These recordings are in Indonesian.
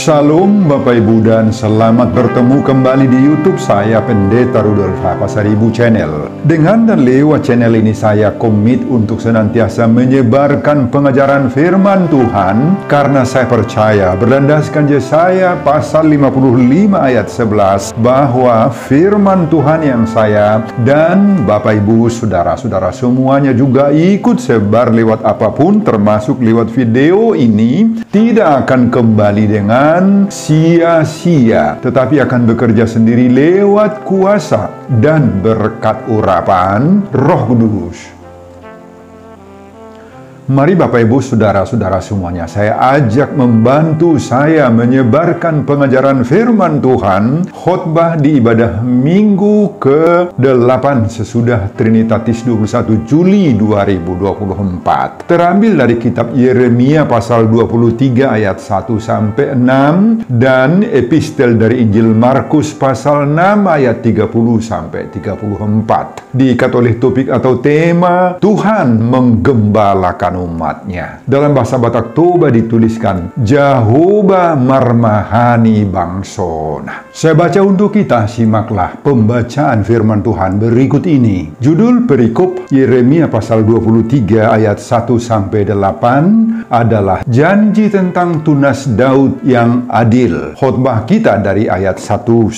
Shalom Bapak Ibu dan selamat bertemu kembali di YouTube saya Pendeta Rudolf Pasaribu Channel. Dengan dan lewat channel ini saya komit untuk senantiasa menyebarkan pengajaran firman Tuhan karena saya percaya berlandaskan Yesaya pasal 55 ayat 11 bahwa firman Tuhan yang saya dan Bapak Ibu saudara-saudara semuanya juga ikut sebar lewat apapun termasuk lewat video ini tidak akan kembali dengan sia-sia, tetapi akan bekerja sendiri lewat kuasa dan berkat urapan Roh Kudus. Mari Bapak Ibu saudara-saudara semuanya, saya ajak membantu saya menyebarkan pengajaran firman Tuhan khotbah di ibadah minggu ke-8 sesudah Trinitatis 21 Juli 2024. Terambil dari kitab Yeremia pasal 23 ayat 1-6 dan epistel dari Injil Markus pasal 6 ayat 30-34. Diikat oleh topik atau tema Tuhan menggembalakan umatnya. Dalam bahasa Batak Toba dituliskan Jehovah marmahani bangsona. Saya baca untuk kita, simaklah pembacaan firman Tuhan berikut ini. Judul perikop Yeremia pasal 23 ayat 1-8 adalah janji tentang tunas Daud yang adil. Khotbah kita dari ayat 1-6.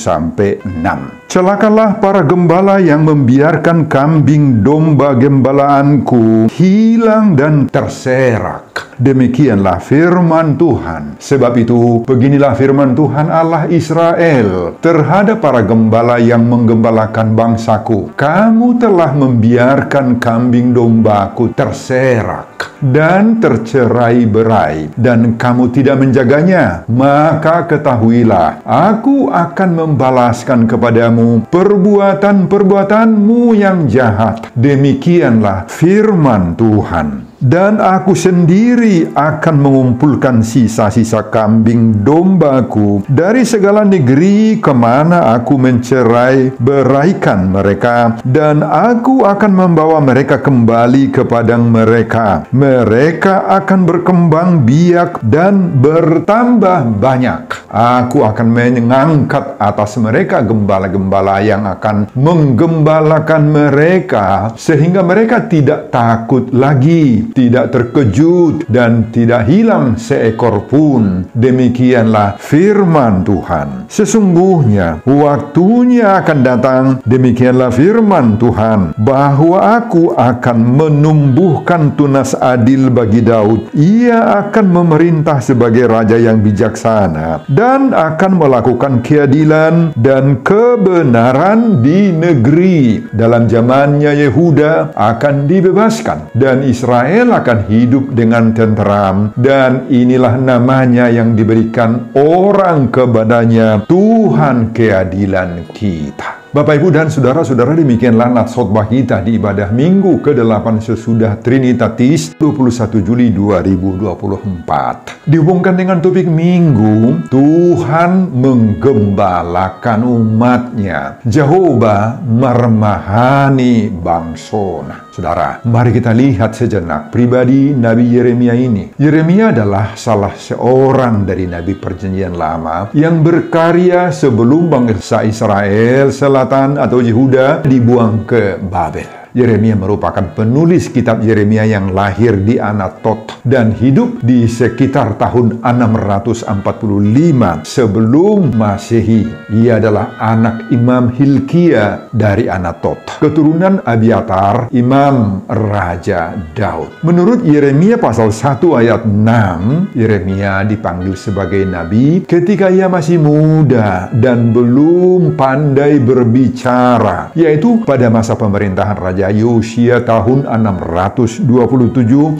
Celakalah para gembala yang membiarkan kambing domba gembalaanku hilang dan terserak. Demikianlah firman Tuhan. Sebab itu, beginilah firman Tuhan Allah Israel terhadap para gembala yang menggembalakan bangsaku. Kamu telah membiarkan kambing dombaku terserak dan tercerai-berai, dan kamu tidak menjaganya. Maka ketahuilah, aku akan membalaskan kepadamu perbuatan-perbuatanmu yang jahat. Demikianlah firman Tuhan. Dan aku sendiri akan mengumpulkan sisa-sisa kambing dombaku dari segala negeri kemana aku mencerai beraikan mereka, dan aku akan membawa mereka kembali ke padang mereka. Mereka akan berkembang biak dan bertambah banyak. Aku akan mengangkat atas mereka gembala-gembala yang akan menggembalakan mereka, sehingga mereka tidak takut lagi, tidak terkejut, dan tidak hilang seekor pun. Demikianlah firman Tuhan. Sesungguhnya waktunya akan datang, demikianlah firman Tuhan, bahwa aku akan menumbuhkan tunas adil bagi Daud. Ia akan memerintah sebagai raja yang bijaksana dan akan melakukan keadilan dan kebenaran di negeri. Dalam zamannya Yehuda akan dibebaskan dan Israel akan hidup dengan tenteram, dan inilah namanya yang diberikan orang kepadanya, Tuhan keadilan kita. Bapak Ibu dan saudara-saudara, demikianlah nats khotbah kita di ibadah minggu ke-8 sesudah Trinitatis 21 Juli 2024. Dihubungkan dengan topik minggu, Tuhan menggembalakan umatnya. Jehovah marmahani bangsona. Saudara, mari kita lihat sejenak pribadi Nabi Yeremia ini. Yeremia adalah salah seorang dari Nabi Perjanjian Lama yang berkarya sebelum bangsa Israel Selatan atau Yehuda dibuang ke Babel. Yeremia merupakan penulis kitab Yeremia yang lahir di Anatot dan hidup di sekitar tahun 645 sebelum Masehi. Ia adalah anak Imam Hilkia dari Anatot, keturunan Abiatar, Imam Raja Daud. Menurut Yeremia pasal 1 ayat 6, Yeremia dipanggil sebagai nabi ketika ia masih muda dan belum pandai berbicara, yaitu pada masa pemerintahan Raja Yosia tahun 627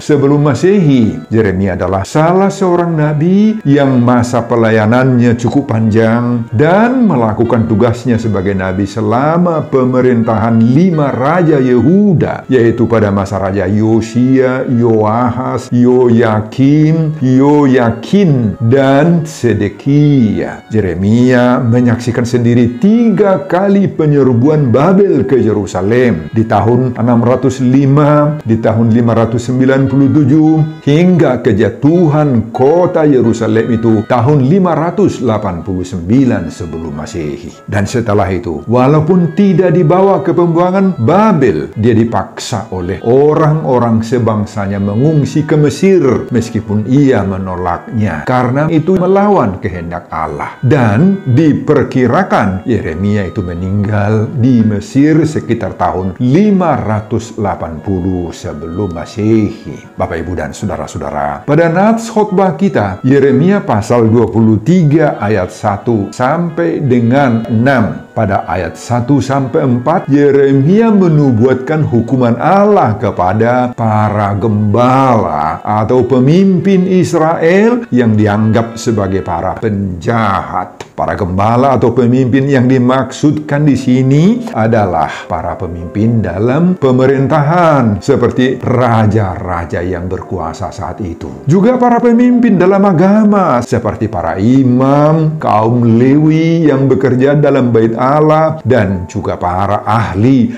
sebelum Masehi. Yeremia adalah salah seorang nabi yang masa pelayanannya cukup panjang dan melakukan tugasnya sebagai nabi selama pemerintahan 5 raja Yehuda, yaitu pada masa Raja Yosia, Yoahas, Yoyakim, Yoyakin, dan Sedekia. Yeremia menyaksikan sendiri 3 kali penyerbuan Babel ke Yerusalem. Di tahun tahun 605, di tahun 597, hingga kejatuhan kota Yerusalem itu tahun 589 sebelum Masehi. Dan setelah itu, walaupun tidak dibawa ke pembuangan Babel, dia dipaksa oleh orang-orang sebangsanya mengungsi ke Mesir, meskipun ia menolaknya, karena itu melawan kehendak Allah. Dan diperkirakan Yeremia itu meninggal di Mesir sekitar tahun 580 sebelum Masehi. Bapak, Ibu, dan saudara-saudara, pada nats khotbah kita, Yeremia pasal 23 ayat 1 sampai dengan 6. Pada ayat 1 sampai 4, Yeremia menubuatkan hukuman Allah kepada para gembala atau pemimpin Israel yang dianggap sebagai para penjahat. Para gembala atau pemimpin yang dimaksudkan di sini adalah para pemimpin dalam pemerintahan, seperti raja-raja yang berkuasa saat itu. Juga para pemimpin dalam agama, seperti para imam, kaum Lewi yang bekerja dalam bait Allah, dan juga para ahli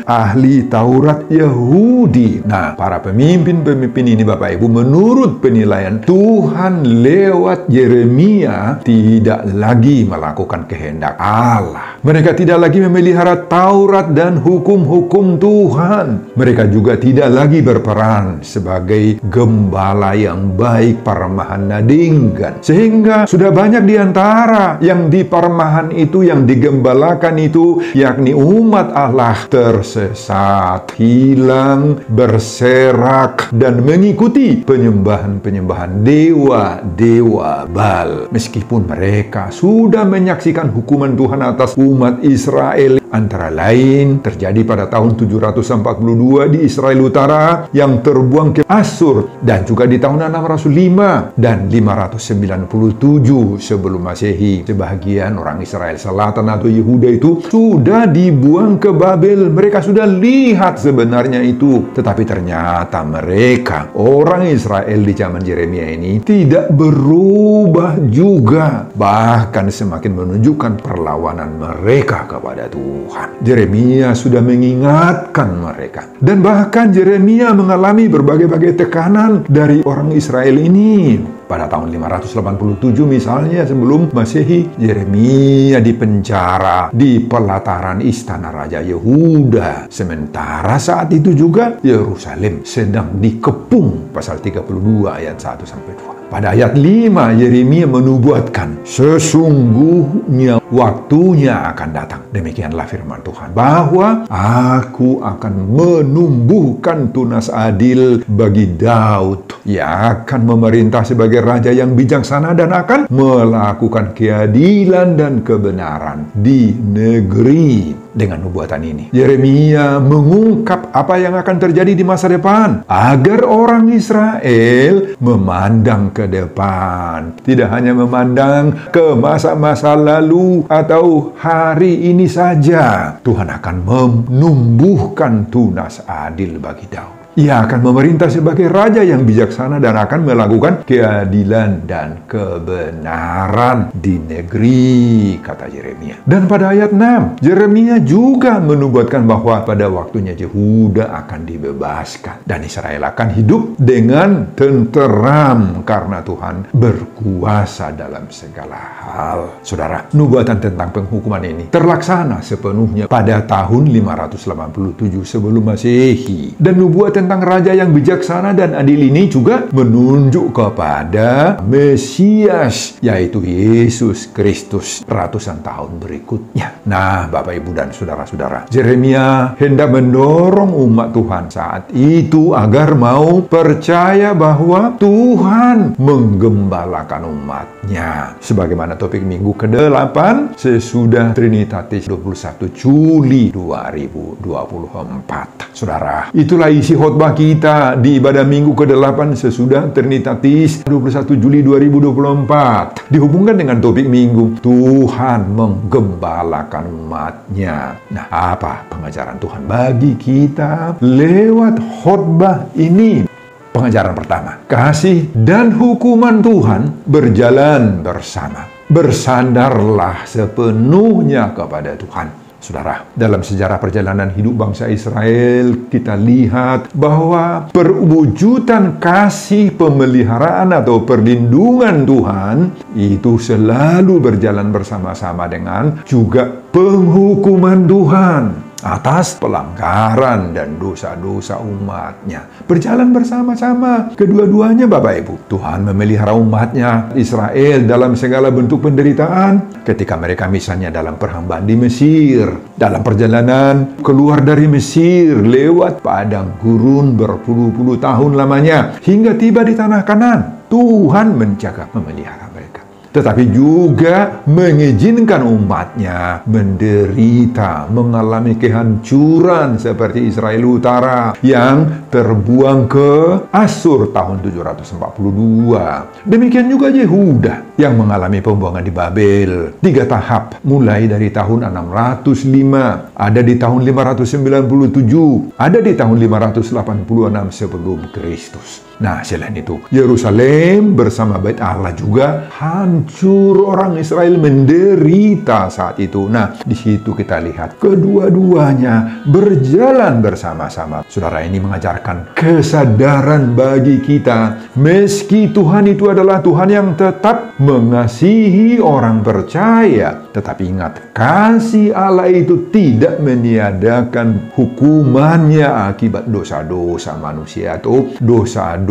Taurat Yahudi. Nah, para pemimpin-pemimpin ini, Bapak Ibu, menurut penilaian Tuhan lewat Yeremia, tidak lagi melakukan kehendak Allah. Mereka tidak lagi memelihara Taurat dan hukum-hukum Tuhan. Mereka juga tidak lagi berperan sebagai gembala yang baik, parmahan nadinggan. Sehingga sudah banyak di antara yang di parmahan itu, yang digembalakan itu, yakni umat Allah, tersesat, hilang, berserak, dan mengikuti penyembahan-penyembahan dewa-dewa Baal. Meskipun mereka sudah menyaksikan hukuman Tuhan atas umat Israel, antara lain terjadi pada tahun 742 di Israel Utara yang terbuang ke Asyur, dan juga di tahun 605 dan 597 sebelum Masehi. Sebagian orang Israel Selatan atau Yehuda itu sudah dibuang ke Babel. Mereka sudah lihat sebenarnya itu, tetapi ternyata mereka, orang Israel di zaman Yeremia ini, tidak berubah juga, bahkan semakin menunjukkan perlawanan mereka kepada Tuhan. Yeremia sudah mengingatkan mereka, dan bahkan Yeremia mengalami berbagai-bagai tekanan dari orang Israel ini. Pada tahun 587 misalnya sebelum Masehi, Yeremia dipenjara di pelataran istana Raja Yehuda. Sementara saat itu juga Yerusalem sedang dikepung. Pasal 32 ayat 1 sampai 2. Pada ayat 5, Yeremia menubuatkan, sesungguhnya waktunya akan datang. Demikianlah firman Tuhan, bahwa aku akan menumbuhkan tunas adil bagi Daud. Ia akan memerintah sebagai raja yang bijaksana dan akan melakukan keadilan dan kebenaran di negeri. Dengan nubuatan ini, Yeremia mengungkap apa yang akan terjadi di masa depan, agar orang Israel memandang ke depan, tidak hanya memandang ke masa-masa lalu atau hari ini saja. Tuhan akan menumbuhkan tunas adil bagi Daud. Ia akan memerintah sebagai raja yang bijaksana dan akan melakukan keadilan dan kebenaran di negeri, kata Yeremia. Dan pada ayat 6, Yeremia juga menubuatkan bahwa pada waktunya Yehuda akan dibebaskan dan Israel akan hidup dengan tenteram karena Tuhan berkuasa dalam segala hal. Saudara, nubuatan tentang penghukuman ini terlaksana sepenuhnya pada tahun 587 sebelum Masehi. Dan nubuatan tentang raja yang bijaksana dan adil ini juga menunjuk kepada Mesias, yaitu Yesus Kristus ratusan tahun berikutnya. Nah, Bapak, Ibu, dan saudara-saudara, Yeremia hendak mendorong umat Tuhan saat itu agar mau percaya bahwa Tuhan menggembalakan umatnya. Sebagaimana topik minggu ke-8 sesudah Trinitatis 21 Juli 2024. Saudara, itulah isi khotbah kita di ibadah minggu ke-8 sesudah Trinitatis 21 Juli 2024. Dihubungkan dengan topik minggu, Tuhan menggembalakan umatnya. Nah, apa pengajaran Tuhan bagi kita lewat khotbah ini? Pengajaran pertama, kasih dan hukuman Tuhan berjalan bersama. Bersandarlah sepenuhnya kepada Tuhan. Saudara, dalam sejarah perjalanan hidup bangsa Israel, kita lihat bahwa perwujudan kasih pemeliharaan atau perlindungan Tuhan itu selalu berjalan bersama-sama dengan juga penghukuman Tuhan atas pelanggaran dan dosa-dosa umatnya. Berjalan bersama-sama kedua-duanya, Bapak Ibu. Tuhan memelihara umatnya Israel dalam segala bentuk penderitaan. Ketika mereka misalnya dalam perhambaan di Mesir, dalam perjalanan keluar dari Mesir lewat padang gurun berpuluh-puluh tahun lamanya hingga tiba di tanah Kanaan, Tuhan menjaga memelihara mereka. Tetapi juga mengizinkan umatnya menderita, mengalami kehancuran seperti Israel Utara yang terbuang ke Asyur tahun 742. Demikian juga Yehuda yang mengalami pembuangan di Babel. 3 tahap, mulai dari tahun 605, ada di tahun 597, ada di tahun 586 sebelum Kristus. Nah, selain itu, Yerusalem bersama Bait Allah juga hancur. Orang Israel menderita saat itu. Nah, di situ kita lihat kedua-duanya berjalan bersama-sama. Saudara, ini mengajarkan kesadaran bagi kita. Meski Tuhan itu adalah Tuhan yang tetap mengasihi orang percaya, tetapi ingat, kasih Allah itu tidak meniadakan hukumannya akibat dosa-dosa manusia atau dosa-dosa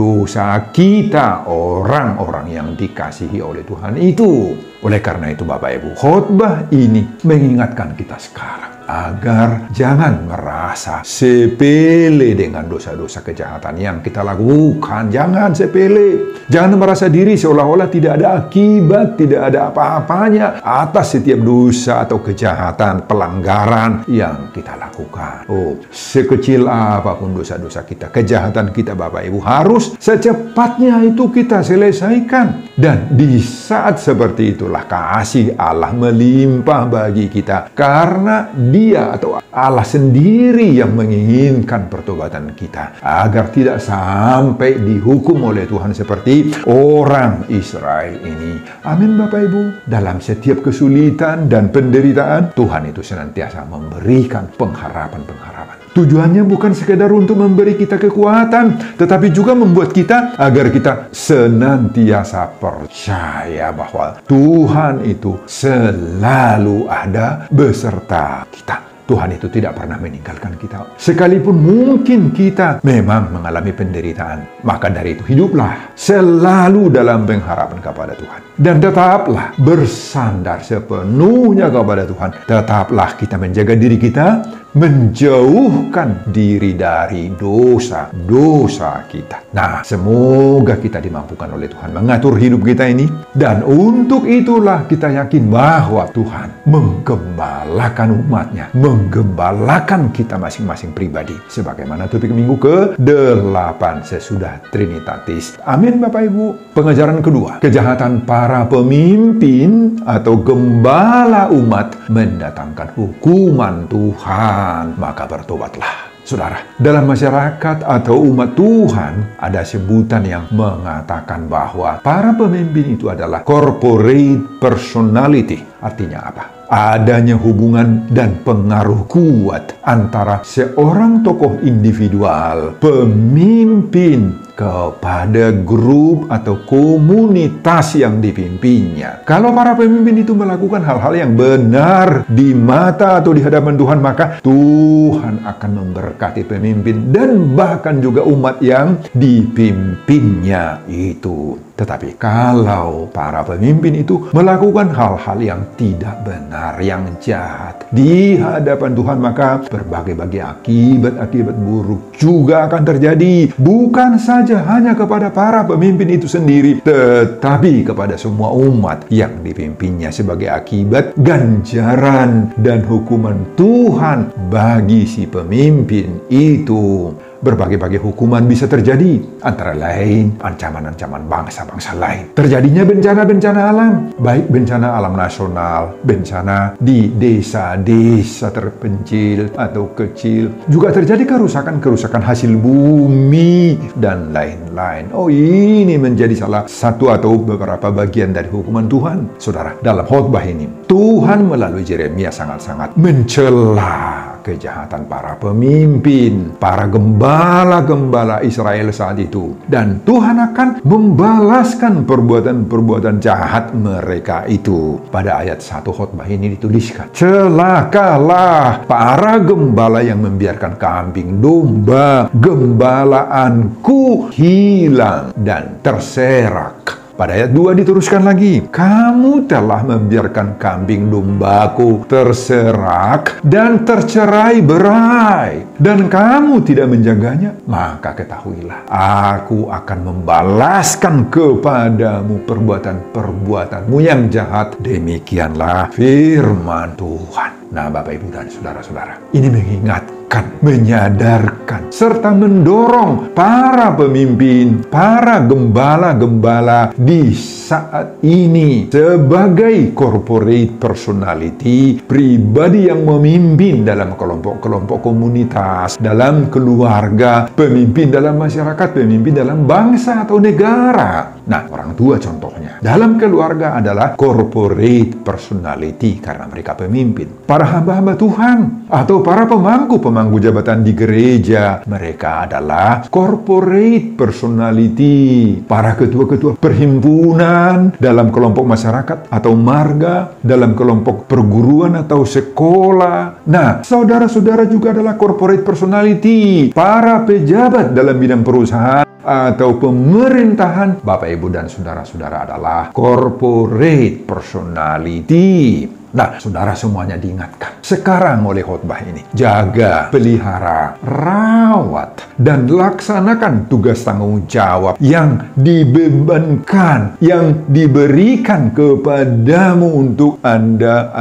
kita, orang-orang yang dikasihi oleh Tuhan itu. Oleh karena itu, Bapak Ibu, khotbah ini mengingatkan kita sekarang agar jangan merasa sepele dengan dosa-dosa kejahatan yang kita lakukan. Jangan sepele. Jangan merasa diri seolah-olah tidak ada akibat, tidak ada apa-apanya atas setiap dosa atau kejahatan, pelanggaran yang kita lakukan. Oh, sekecil apapun dosa-dosa kita, kejahatan kita, Bapak Ibu, harus secepatnya itu kita selesaikan. Dan di saat seperti itulah kasih Allah melimpah bagi kita, karena Dia atau Allah sendiri yang menginginkan pertobatan kita agar tidak sampai dihukum oleh Tuhan seperti orang Israel ini. Amin, Bapak Ibu. Dalam setiap kesulitan dan penderitaan, Tuhan itu senantiasa memberikan pengharapan-pengharapan. Tujuannya bukan sekedar untuk memberi kita kekuatan, tetapi juga membuat kita agar kita senantiasa percaya bahwa Tuhan itu selalu ada beserta kita. Tuhan itu tidak pernah meninggalkan kita. Sekalipun mungkin kita memang mengalami penderitaan, maka dari itu hiduplah selalu dalam pengharapan kepada Tuhan. Dan tetaplah bersandar sepenuhnya kepada Tuhan. Tetaplah kita menjaga diri kita, menjauhkan diri dari dosa-dosa kita. Nah, semoga kita dimampukan oleh Tuhan mengatur hidup kita ini. Dan untuk itulah kita yakin bahwa Tuhan menggembalakan umatnya, menggembalakan kita masing-masing pribadi. Sebagaimana topik minggu ke-8 sesudah Trinitatis. Amin, Bapak Ibu. Pengajaran kedua, kejahatan para pemimpin atau gembala umat mendatangkan hukuman Tuhan. Maka bertobatlah. Saudara, dalam masyarakat atau umat Tuhan ada sebutan yang mengatakan bahwa para pemimpin itu adalah corporate personality. Artinya apa? Adanya hubungan dan pengaruh kuat antara seorang tokoh individual, pemimpin, kepada grup atau komunitas yang dipimpinnya. Kalau para pemimpin itu melakukan hal-hal yang benar di mata atau di hadapan Tuhan, maka Tuhan akan memberkati pemimpin dan bahkan juga umat yang dipimpinnya itu. Tetapi kalau para pemimpin itu melakukan hal-hal yang tidak benar, yang jahat di hadapan Tuhan, maka berbagai-bagai akibat-akibat buruk juga akan terjadi. Bukan saja hanya kepada para pemimpin itu sendiri, tetapi kepada semua umat yang dipimpinnya sebagai akibat ganjaran dan hukuman Tuhan bagi si pemimpin itu. berbagai-bagai hukuman bisa terjadi, antara lain ancaman-ancaman bangsa-bangsa lain. Terjadinya bencana-bencana alam, baik bencana alam nasional, bencana di desa-desa terpencil atau kecil, juga terjadi kerusakan-kerusakan hasil bumi dan lain-lain. Oh, ini menjadi salah satu atau beberapa bagian dari hukuman Tuhan. Saudara, dalam khotbah ini Tuhan melalui Yeremia sangat-sangat mencela kejahatan para pemimpin, para gembala-gembala Israel saat itu. Dan Tuhan akan membalaskan perbuatan-perbuatan jahat mereka itu. Pada ayat 1 khotbah ini dituliskan, celakalah para gembala yang membiarkan kambing domba gembalaanku hilang dan terserak. Pada ayat 2 diteruskan lagi, kamu telah membiarkan kambing dombaku terserak dan tercerai berai, dan kamu tidak menjaganya. Maka ketahuilah, aku akan membalaskan kepadamu perbuatan-perbuatanmu yang jahat. Demikianlah firman Tuhan. Nah, Bapak, Ibu, dan saudara-saudara, ini mengingatkan, menyadarkan, serta mendorong para pemimpin, para gembala-gembala di saat ini sebagai corporate personality, pribadi yang memimpin dalam kelompok-kelompok komunitas, dalam keluarga, pemimpin dalam masyarakat, pemimpin dalam bangsa atau negara. Nah, orang tua contohnya. Dalam keluarga adalah corporate personality karena mereka pemimpin. Para hamba-hamba Tuhan atau para pemangku jabatan di gereja, mereka adalah corporate personality. Para ketua-ketua perhimpunan dalam kelompok masyarakat atau marga, dalam kelompok perguruan atau sekolah. Nah, saudara-saudara juga adalah corporate personality. Para pejabat dalam bidang perusahaan atau pemerintahan, Bapak, Ibu, dan saudara-saudara adalah corporate personality. Nah, saudara semuanya diingatkan sekarang oleh khotbah ini. Jaga, pelihara, rawat, dan laksanakan tugas tanggung jawab yang dibebankan, yang diberikan kepadamu untuk Anda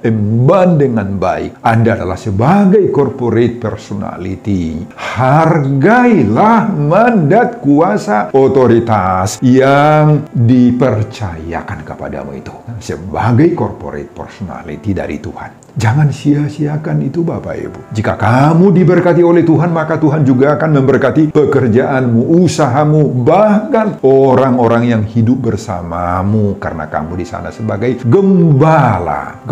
emban dengan baik. Anda adalah sebagai corporate personality. Hargailah mandat, kuasa, otoritas yang dipercayakan kepadamu itu. Sebagai corporate personality dari Tuhan, jangan sia-siakan itu, Bapak, Ibu. Jika kamu diberkati oleh Tuhan, maka Tuhan juga akan memberkati pekerjaanmu, usahamu, bahkan orang-orang yang hidup bersamamu, karena kamu di sana sebagai gembala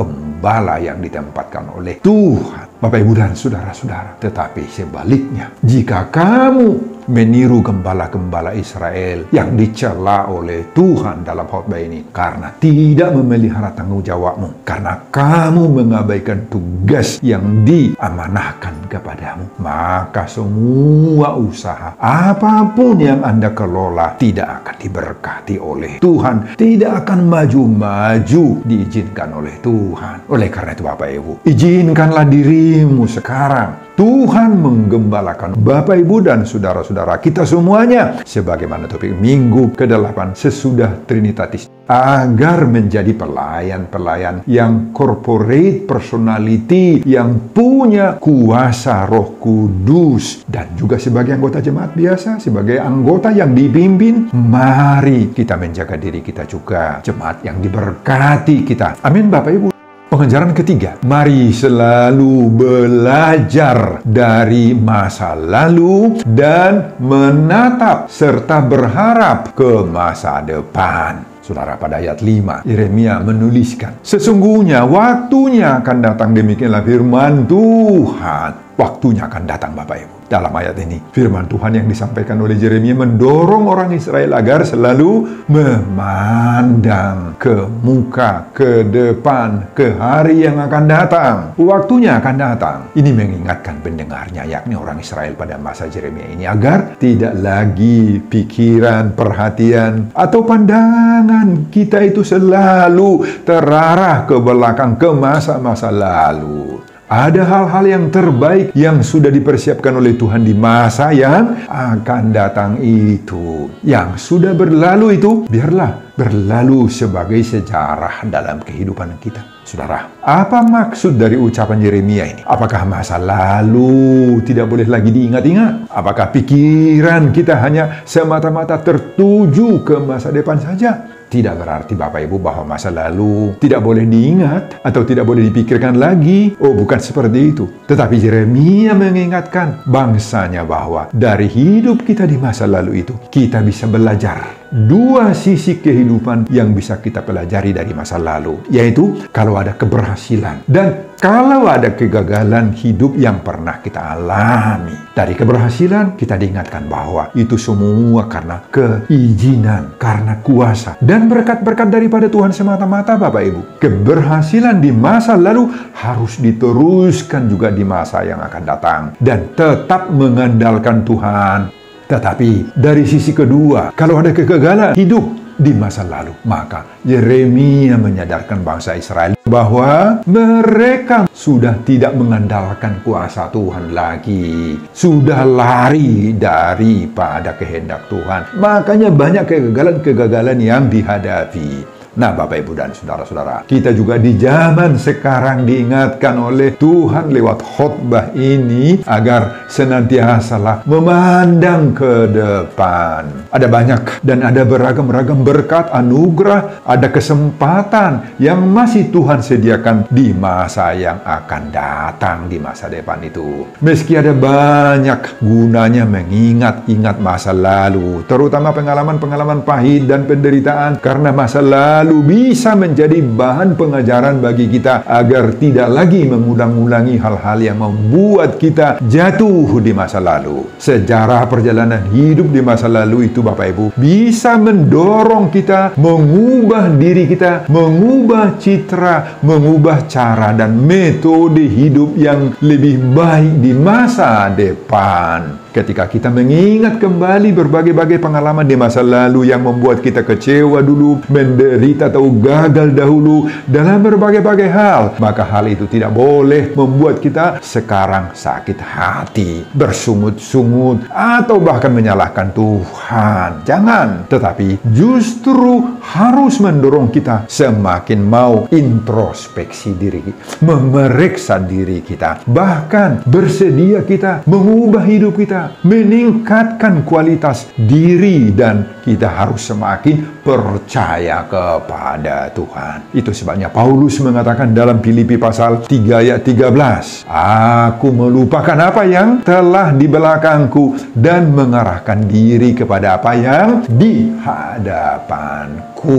yang ditempatkan oleh Tuhan. Bapak, Ibu, dan saudara-saudara. Tetapi sebaliknya, jika kamu meniru gembala-gembala Israel yang dicela oleh Tuhan dalam khotbah ini karena tidak memelihara tanggung jawabmu, karena kamu mengabaikan tugas yang diamanahkan kepadamu, maka semua usaha apapun yang Anda kelola tidak akan diberkati oleh Tuhan, tidak akan maju-maju diizinkan oleh Tuhan. Oleh karena itu, Bapak, Ibu, izinkanlah dirimu sekarang Tuhan menggembalakan Bapak, Ibu, dan saudara-saudara kita semuanya sebagaimana topik minggu ke-8 sesudah Trinitatis, agar menjadi pelayan-pelayan yang corporate personality, yang punya kuasa Roh Kudus, dan juga sebagai anggota jemaat biasa, sebagai anggota yang dipimpin. Mari kita menjaga diri kita juga, jemaat yang diberkati kita. Amin, Bapak, Ibu. Pengajaran ketiga, mari selalu belajar dari masa lalu dan menatap serta berharap ke masa depan. Saudara, pada ayat 5, Yeremia menuliskan, sesungguhnya waktunya akan datang, demikianlah firman Tuhan. Waktunya akan datang, Bapak, Ibu. Dalam ayat ini, firman Tuhan yang disampaikan oleh Yeremia mendorong orang Israel agar selalu memandang ke muka, ke depan, ke hari yang akan datang. Waktunya akan datang. Ini mengingatkan pendengarnya, yakni orang Israel pada masa Yeremia ini, agar tidak lagi pikiran, perhatian, atau pandangan kita itu selalu terarah ke belakang, ke masa-masa lalu. Ada hal-hal yang terbaik yang sudah dipersiapkan oleh Tuhan di masa yang akan datang itu. Yang sudah berlalu itu, biarlah berlalu sebagai sejarah dalam kehidupan kita. Saudara, apa maksud dari ucapan Yeremia ini? Apakah masa lalu tidak boleh lagi diingat-ingat? Apakah pikiran kita hanya semata-mata tertuju ke masa depan saja? Tidak berarti Bapak Ibu bahwa masa lalu tidak boleh diingat atau tidak boleh dipikirkan lagi. Oh, bukan seperti itu. Tetapi Yeremia mengingatkan bangsanya bahwa dari hidup kita di masa lalu itu, kita bisa belajar dua sisi kehidupan yang bisa kita pelajari dari masa lalu, yaitu kalau ada keberhasilan dan kalau ada kegagalan hidup yang pernah kita alami. Dari keberhasilan kita diingatkan bahwa itu semua karena keizinan, karena kuasa dan berkat-berkat daripada Tuhan semata-mata, Bapak Ibu. Keberhasilan di masa lalu harus diteruskan juga di masa yang akan datang dan tetap mengandalkan Tuhan. Tetapi dari sisi kedua, kalau ada kegagalan hidup di masa lalu, maka Yeremia menyadarkan bangsa Israel bahwa mereka sudah tidak mengandalkan kuasa Tuhan lagi, sudah lari daripada kehendak Tuhan. Makanya banyak kegagalan-kegagalan yang dihadapi. Nah, Bapak Ibu dan saudara-saudara, kita juga di zaman sekarang diingatkan oleh Tuhan lewat khotbah ini agar senantiasalah memandang ke depan. Ada banyak dan ada beragam-ragam berkat, anugerah, ada kesempatan yang masih Tuhan sediakan di masa yang akan datang, di masa depan itu. Meski ada banyak gunanya mengingat-ingat masa lalu, terutama pengalaman-pengalaman pahit dan penderitaan, karena masa lalu bisa menjadi bahan pengajaran bagi kita agar tidak lagi mengulang-ulangi hal-hal yang membuat kita jatuh di masa lalu. Sejarah perjalanan hidup di masa lalu itu, Bapak Ibu, bisa mendorong kita mengubah diri kita, mengubah citra, mengubah cara dan metode hidup yang lebih baik di masa depan. Ketika kita mengingat kembali berbagai-bagai pengalaman di masa lalu yang membuat kita kecewa dulu, menderita atau gagal dahulu dalam berbagai-bagai hal, maka hal itu tidak boleh membuat kita sekarang sakit hati, bersungut-sungut, atau bahkan menyalahkan Tuhan. Jangan, tetapi justru harus mendorong kita semakin mau introspeksi diri, memeriksa diri kita, bahkan bersedia kita mengubah hidup kita, meningkatkan kualitas diri, dan kita harus semakin percaya kepada Tuhan. Itu sebabnya Paulus mengatakan dalam Filipi pasal 3 ayat 13, "Aku melupakan apa yang telah di belakangku dan mengarahkan diri kepada apa yang di hadapanku."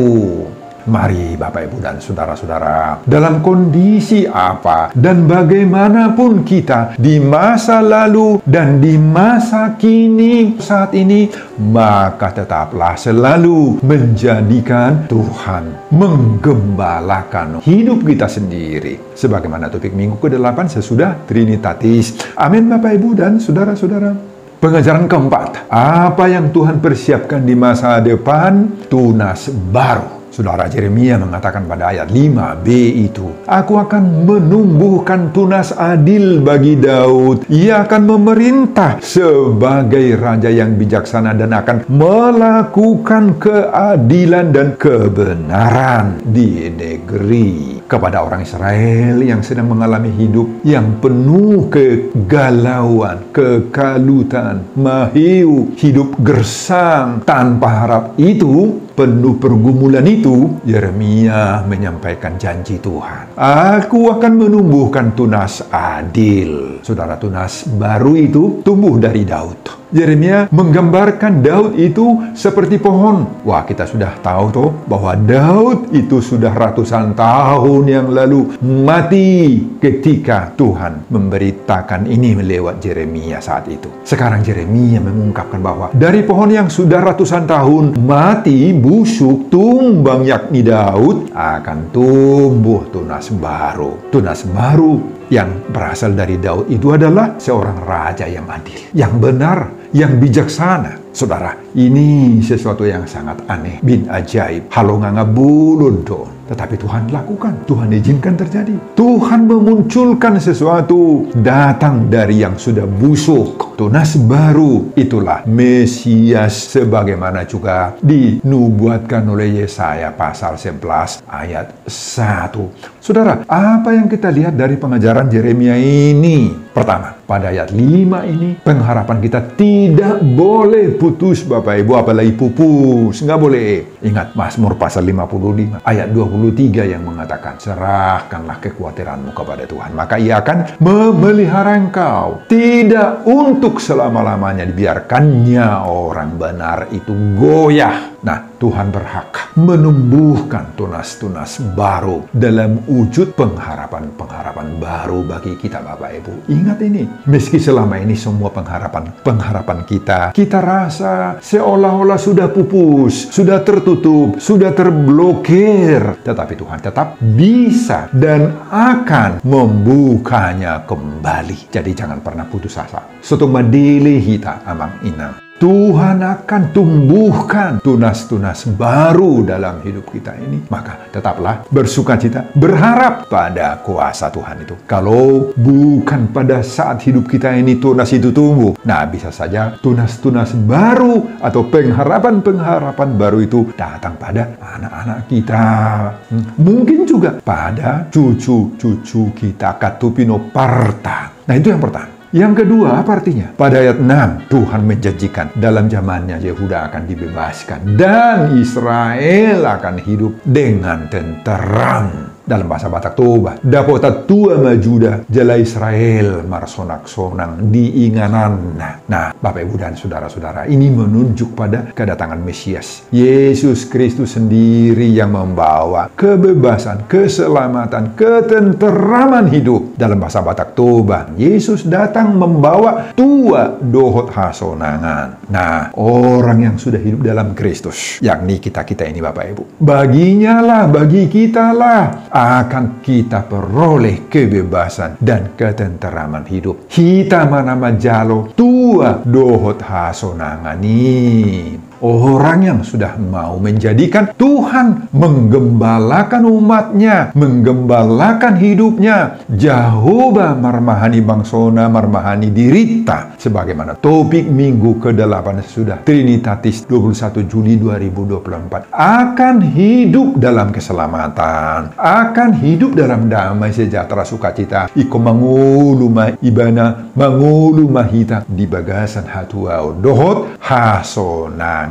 Mari Bapak Ibu dan saudara-saudara, dalam kondisi apa dan bagaimanapun kita di masa lalu dan di masa kini saat ini, maka tetaplah selalu menjadikan Tuhan menggembalakan hidup kita sendiri. Sebagaimana topik minggu ke-8 sesudah Trinitatis. Amin Bapak Ibu dan saudara-saudara. Pengajaran keempat, apa yang Tuhan persiapkan di masa depan? Tunas baru. Saudara, Yeremia mengatakan pada ayat 5b itu, "Aku akan menumbuhkan tunas adil bagi Daud. Ia akan memerintah sebagai raja yang bijaksana dan akan melakukan keadilan dan kebenaran di negeri." Kepada orang Israel yang sedang mengalami hidup yang penuh kegalauan, kekalutan, mahiu, hidup gersang tanpa harap itu, penuh pergumulan itu, Yeremia menyampaikan janji Tuhan. "Aku akan menumbuhkan tunas adil." Saudara, tunas baru itu tumbuh dari Daud. Yeremia menggambarkan Daud itu seperti pohon. Wah, kita sudah tahu toh bahwa Daud itu sudah ratusan tahun yang lalu mati ketika Tuhan memberitakan ini lewat Yeremia saat itu. Sekarang Yeremia mengungkapkan bahwa dari pohon yang sudah ratusan tahun mati, busuk, tumbang, yakni Daud, akan tumbuh tunas baru. Tunas baru yang berasal dari Daud itu adalah seorang raja yang adil, yang benar, yang bijaksana. Saudara, ini sesuatu yang sangat aneh, bin ajaib, halo ngabulun don. Tetapi Tuhan lakukan, Tuhan izinkan terjadi. Tuhan memunculkan sesuatu datang dari yang sudah busuk, tunas baru. Itulah Mesias, sebagaimana juga dinubuatkan oleh Yesaya pasal 11 ayat 1. Saudara, apa yang kita lihat dari pengajaran Yeremia ini? Pertama, pada ayat 5 ini, pengharapan kita tidak boleh putus, Bapak Ibu, apalagi pupus. Nggak boleh. Ingat, Mazmur pasal 55 ayat 23 yang mengatakan, serahkanlah kekhawatiranmu kepada Tuhan, maka Ia akan memelihara engkau. Tidak untuk selama-lamanya dibiarkannya orang benar itu goyah. Nah, Tuhan berhak menumbuhkan tunas-tunas baru dalam wujud pengharapan-pengharapan baru bagi kita, Bapak Ibu. Ingat ini, meski selama ini semua pengharapan kita rasa seolah-olah sudah pupus, sudah tertutup, sudah terblokir. Tetapi Tuhan tetap bisa dan akan membukanya kembali. Jadi jangan pernah putus asa. Sotung madili hita amang inang. Tuhan akan tumbuhkan tunas-tunas baru dalam hidup kita ini. Maka tetaplah bersukacita, berharap pada kuasa Tuhan itu. Kalau bukan pada saat hidup kita ini tunas itu tumbuh, nah bisa saja tunas-tunas baru atau pengharapan-pengharapan baru itu datang pada anak-anak kita. Mungkin juga pada cucu-cucu kita, katupino parta. Nah itu yang pertama. Yang kedua, apa artinya? Pada ayat 6, Tuhan menjanjikan dalam zamannya Yehuda akan dibebaskan dan Israel akan hidup dengan tenteram. Dalam bahasa Batak Toba, dapota tua majuda jala Israel marsonak-sonang diinganan. Nah, Bapak Ibu dan saudara-saudara, ini menunjuk pada kedatangan Mesias. Yesus Kristus sendiri yang membawa kebebasan, keselamatan, ketenteraman hidup. Dalam bahasa Batak Toba, Yesus datang membawa tua dohot hasonangan. Nah, orang yang sudah hidup dalam Kristus, yakni kita-kita ini, Bapak Ibu, baginya lah, bagi kita lah, akan kita peroleh kebebasan dan ketenteraman hidup. Hita manama jalo tua dohot hasonangani. Orang yang sudah mau menjadikan Tuhan menggembalakan umatnya, menggembalakan hidupnya. Jehovah marmahani bangsona, marmahani dirita. Sebagaimana topik minggu ke-8 sudah Trinitatis 21 Juli 2024. Akan hidup dalam keselamatan, akan hidup dalam damai sejahtera sukacita. Iko mangulu ma ibana, mangulu mahita di bagasan hatuau dohot hasonang.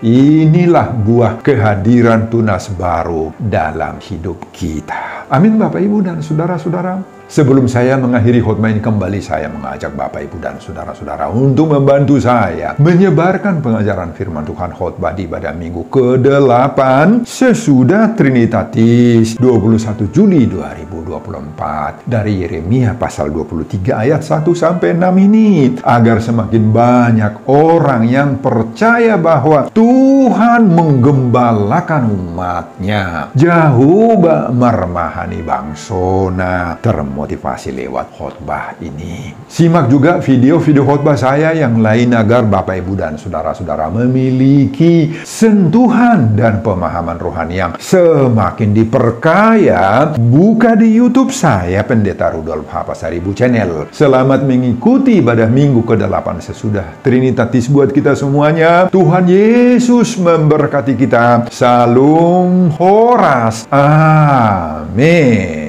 Inilah buah kehadiran tunas baru dalam hidup kita. Amin, Bapak Ibu dan saudara-saudara. Sebelum saya mengakhiri khotbah ini, kembali saya mengajak Bapak Ibu dan saudara-saudara untuk membantu saya menyebarkan pengajaran firman Tuhan khotbah di pada minggu ke-8 sesudah Trinitatis 21 Juli 2024 dari Yeremia pasal 23 ayat 1 sampai 6 ini, agar semakin banyak orang yang percaya bahwa Tuhan menggembalakan umatnya. Jehovah marmahani bangsona termotivasi lewat khotbah ini. Simak juga video-video khotbah saya yang lain agar Bapak Ibu dan saudara-saudara memiliki sentuhan dan pemahaman rohani yang semakin diperkaya. Buka di YouTube saya, Pendeta Rudolf Hapasaribu Channel. Selamat mengikuti pada minggu ke-8 sesudah Trinitatis buat kita semuanya. Tuhan Yesus memberkati kita. Salum Horas. Amin.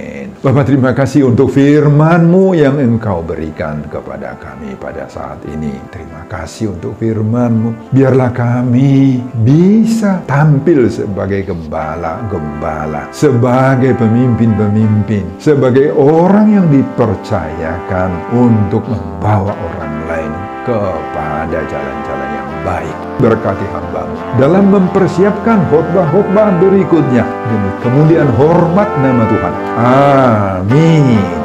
Bapak, terima kasih untuk firman-Mu yang Engkau berikan kepada kami pada saat ini. Terima kasih untuk firman-Mu. Biarlah kami bisa tampil sebagai gembala-gembala, sebagai pemimpin-pemimpin, sebagai orang yang dipercayakan untuk membawa orang lain kepada jalan-jalan yang baik. Berkati hamba-Mu dalam mempersiapkan khotbah-khotbah berikutnya demi kemuliaan hormat nama Tuhan. Amin.